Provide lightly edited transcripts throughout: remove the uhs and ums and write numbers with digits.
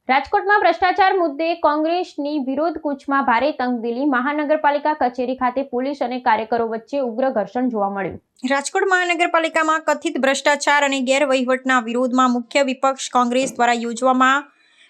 રાજકોટમાં ભ્રષ્ટાચાર મુદ્દે કોંગ્રેસની વિરોધ કૂચમાં ભારે તંગદિલી। મહાનગરપાલિકા કચેરી ખાતે પોલીસ અને કાર્યકરો વચ્ચે ઉગ્ર ઘર્ષણ જોવા મળ્યું। રાજકોટ મહાનગરપાલિકામાં કથિત ભ્રષ્ટાચાર અને ગેરવહીવટના વિરોધમાં મુખ્ય વિપક્ષ કોંગ્રેસ દ્વારા યોજવામાં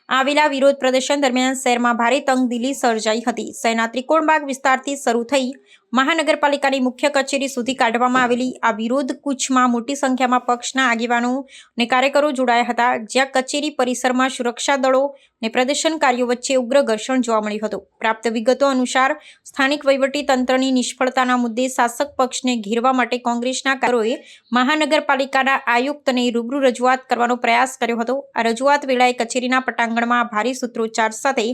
આવેલા વિરોધ પ્રદર્શન દરમિયાન શહેરમાં ભારે તંગદિલી સર્જાઈ હતી। શહેરના ત્રિકોણબાગ વિસ્તારથી શરૂ થઈ મહાનગરપાલિકાની મુખ્ય કચેરી સુધી કાઢવામાં આવેલી આ વિરોધ કૂચમાં મોટી સંખ્યામાં પક્ષના આગેવાનો અને કાર્યકરો જોડાયા હતા, જ્યાં કચેરી પરિસરમાં સુરક્ષા દળો અને પ્રદર્શનકારીઓ વચ્ચે ઉગ્ર ઘર્ષણ જોવા મળ્યું હતું। પ્રાપ્ત વિગતો અનુસાર સ્થાનિક વહીવટી તંત્રની નિષ્ફળતાના મુદ્દે શાસક પક્ષને ઘેરવા માટે કોંગ્રેસના કાર્યકરોએ મહાનગરપાલિકાના આયુક્તને રૂબરૂ રજૂઆત કરવાનો પ્રયાસ કર્યો હતો। આ રજૂઆત વેળાએ કચેરીના પટાંગણમાં ભારે સૂત્રોચ્ચાર સાથે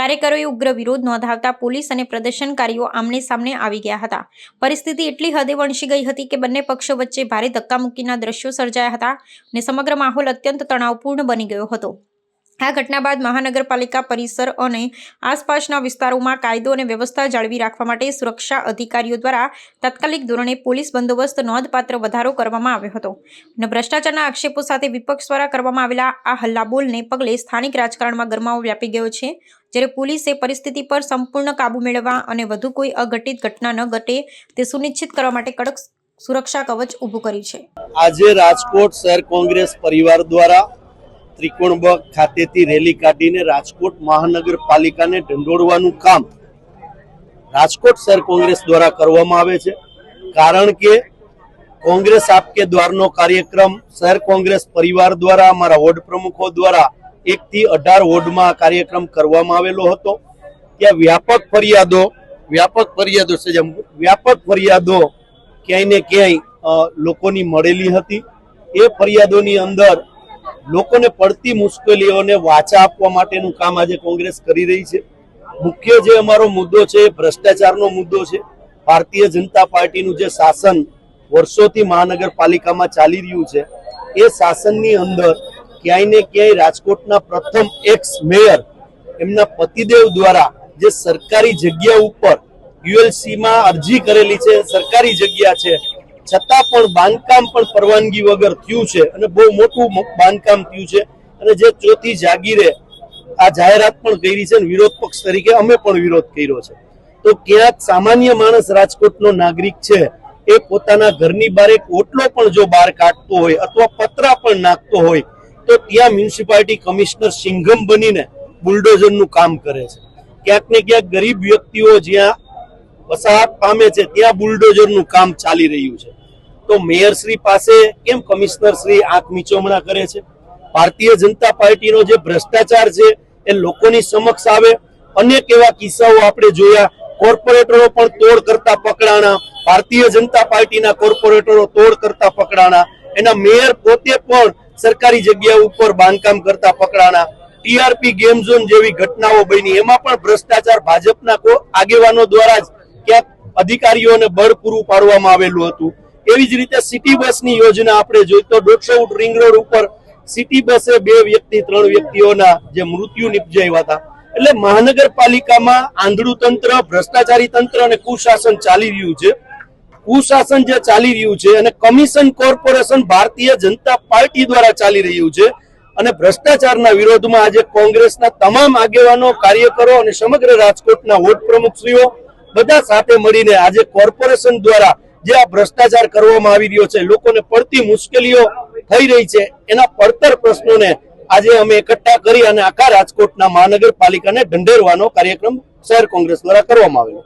કાર્યકરોએ ઉગ્ર વિરોધ નોંધાવતા પોલીસ અને પ્રદર્શનકારીઓ આમને સામને આવી ગયા હતા। પરિસ્થિતિ એટલી હદે વણસી ગઈ હતી કે બંને પક્ષો વચ્ચે ભારે ધક્કામુક્કીના દ્રશ્યો સર્જાયા હતા અને સમગ્ર માહોલ અત્યંત તણાવપૂર્ણ બની ગયો હતો। આ ઘટના બાદ મહાનગરપાલિકા પરિસર અને આસપાસના વિસ્તારોમાં કાયદો અને વ્યવસ્થા જાળવી રાખવા માટે સુરક્ષા અધિકારીઓ દ્વારા તાત્કાલિક ધોરણે પોલીસ બંદોબસ્ત નોંધપાત્ર વધારો કરવામાં આવ્યો હતો અને ભ્રષ્ટાચારના આક્ષેપો સાથે વિપક્ષ દ્વારા કરવામાં આવેલા આ હલ્લાબોલને પગલે સ્થાનિક રાજકારણમાં ગરમાવો વ્યાપી ગયો છે, જ્યારે પોલીસે પરિસ્થિતિ પર સંપૂર્ણ કાબુ મેળવવા અને વધુ કોઈ અઘટિત ઘટના ન ઘટે તે સુનિશ્ચિત કરવા માટે કડક સુરક્ષા કવચ ઊભું કર્યું છે। આજે રાજકોટ શહેર કોંગ્રેસ પરિવાર દ્વારા ત્રિકોણબાગ ખાતેથી રેલી કાઢીને રાજકોટ મહાનગરપાલિકાને ઢંઢોળવાનું કામ રાજકોટ શહેર કોંગ્રેસ દ્વારા કરવામાં આવે છે। કારણ કે કોંગ્રેસ આપકે દ્વારનો કાર્યક્રમ શહેર કોંગ્રેસ પરિવાર દ્વારા અમારા વોર્ડ પ્રમુખો દ્વારા 1 થી 18 વોર્ડમાં કાર્યક્રમ કરવામાં આવેલો હતો। ત્યાં વ્યાપક ફરિયાદો ક્યાંય ને ક્યાંય લોકોની મળેલી હતી। એ ફરિયાદોની અંદર લોકોને પડતી મુશ્કેલીઓને વાચા આપવા માટેનું કામ આજે કોંગ્રેસ કરી રહી છે। મુખ્ય જે અમારો મુદ્દો છે એ ભ્રષ્ટાચારનો મુદ્દો છે। ભારતીય જનતા પાર્ટીનું જે શાસન વર્ષોથી મહાનગરપાલિકામાં ચાલી રહ્યું છે એ શાસનની અંદર ક્યાંય ને ક્યાંય રાજકોટના પ્રથમ એક્સ મેયર એમના પતિદેવ દ્વારા જે સરકારી જગ્યા ઉપર યુએલસીમાં અરજી કરેલી છે, સરકારી જગ્યા છે, છતાં પણ બાંધકામ પણ પરવાનગી વગર થયું છે અને બહુ મોટું બાંધકામ થયું છે અને જે ચોથી જાગીરે આ જાહેરાત પણ કરી છે અને વિરોધ પક્ષ તરીકે અમે પણ વિરોધ કર્યો છે। તો ક્યાંક સામાન્ય માણસ રાજકોટનો નાગરિક છે એ પોતાના ઘરની બહાર એક ઓટલો પણ જો બહાર કાઢતો હોય અથવા પતરા પણ નાખતો હોય તો ત્યાં મ્યુનિસિપાલિટી કમિશનર સિંઘમ બનીને બુલડોઝરનું કામ કરે છે। ક્યાંક ને ક્યાંક ગરીબ વ્યક્તિઓ જ્યાં વસાહત પામે છે ત્યાં બુલડોઝરનું કામ ચાલી રહ્યું છે। તો મેયરશ્રી પાસે કેમ કમિશનરશ્રી આંખ મીચોમણા કરે છે? ભારતીય જનતા પાર્ટીનો જે ભ્રષ્ટાચાર છે એ લોકોની સમક્ષ આવે। અનેક એવા કિસ્સાઓ આપણે જોયા, કોર્પોરેટરો પણ તોડ કરતા પકડાણા, ભારતીય જનતા પાર્ટીના કોર્પોરેટરો તોડ કરતા પકડાણા, એના મેયર પોતે પણ સરકારી જગ્યા ઉપર બાંધકામ કરતા પકડાણા। ટીઆરપી ગેમ ઝોન જેવી ઘટનાઓ બની, એમાં પણ ભ્રષ્ટાચાર ભાજપના આગેવાનો દ્વારા જ ક્યાંક અધિકારીઓને બળ પૂરું પાડવામાં આવેલું હતું। એવી જ રીતે સિટી બસની યોજના આપણે જોઈ તો 150 ફૂટ રિંગ રોડ ઉપર સિટી બસે 2 વ્યક્તિ 3 વ્યક્તિઓના જે મૃત્યુ નિપજાવ્યા હતા। એટલે મહાનગરપાલિકામાં આંધળું તંત્ર, ભ્રષ્ટાચારી તંત્ર અને કુશાસન ચાલી રહ્યું છે। કુશાસન જે ચાલી રહ્યું છે અને commission corporation Bharatiya Janata party દ્વારા ચાલી રહ્યું છે અને ભ્રષ્ટાચારના વિરોધમાં આજે કોંગ્રેસના તમામ આગેવાનો, કાર્યકરો અને સમગ્ર રાજકોટના વોર્ડ પ્રમુખશ્રીઓ બધા સાથે મળીને આજે કોર્પોરેશન દ્વારા જે આ ભ્રષ્ટાચાર કરવામાં આવી રહ્યો છે, લોકોને પડતી મુશ્કેલીઓ થઈ રહી છે, એના પડતર પ્રશ્નોને આજે અમે એકઠા કરી અને આખા રાજકોટના મહાનગરપાલિકાને ઢંઢેરવાનો કાર્યક્રમ શહેર કોંગ્રેસ દ્વારા કરવામાં આવ્યો।